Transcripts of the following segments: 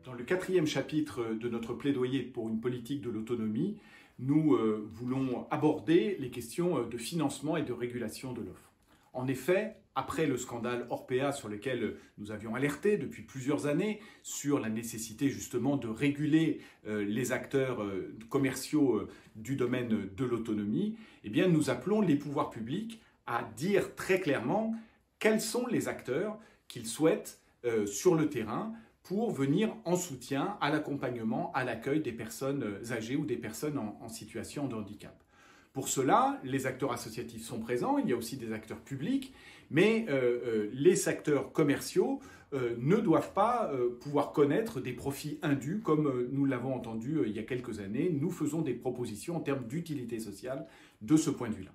Dans le quatrième chapitre de notre plaidoyer pour une politique de l'autonomie, nous voulons aborder les questions de financement et de régulation de l'offre. En effet, après le scandale Orpea sur lequel nous avions alerté depuis plusieurs années sur la nécessité justement de réguler les acteurs commerciaux du domaine de l'autonomie, eh bien nous appelons les pouvoirs publics à dire très clairement quels sont les acteurs qu'ils souhaitent sur le terrain pour venir en soutien à l'accompagnement, à l'accueil des personnes âgées ou des personnes en situation de handicap. Pour cela, les acteurs associatifs sont présents, il y a aussi des acteurs publics, mais les acteurs commerciaux ne doivent pas pouvoir connaître des profits indus comme nous l'avons entendu il y a quelques années. Nous faisons des propositions en termes d'utilité sociale de ce point de vue-là.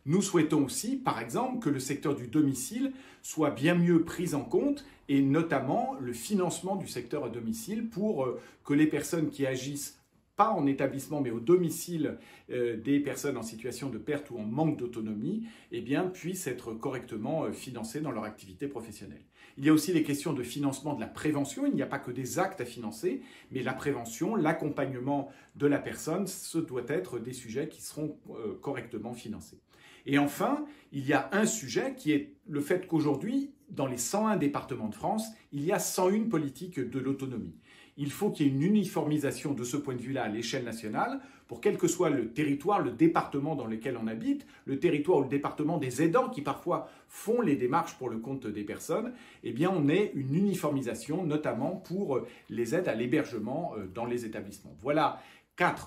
Nous souhaitons aussi, par exemple, que le secteur du domicile soit bien mieux pris en compte et notamment le financement du secteur à domicile pour que les personnes qui agissent pas en établissement mais au domicile des personnes en situation de perte ou en manque d'autonomie, eh bien, puissent être correctement financées dans leur activité professionnelle. Il y a aussi les questions de financement de la prévention. Il n'y a pas que des actes à financer, mais la prévention, l'accompagnement de la personne, ce doit être des sujets qui seront correctement financés. Et enfin, il y a un sujet qui est le fait qu'aujourd'hui, dans les 101 départements de France, il y a 101 politiques de l'autonomie. Il faut qu'il y ait une uniformisation de ce point de vue-là à l'échelle nationale pour quel que soit le territoire, le département dans lequel on habite, le territoire ou le département des aidants qui parfois font les démarches pour le compte des personnes, eh bien on ait une uniformisation notamment pour les aides à l'hébergement dans les établissements. Voilà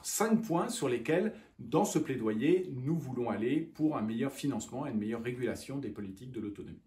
5 points sur lesquels, dans ce plaidoyer, nous voulons aller pour un meilleur financement et une meilleure régulation des politiques de l'autonomie.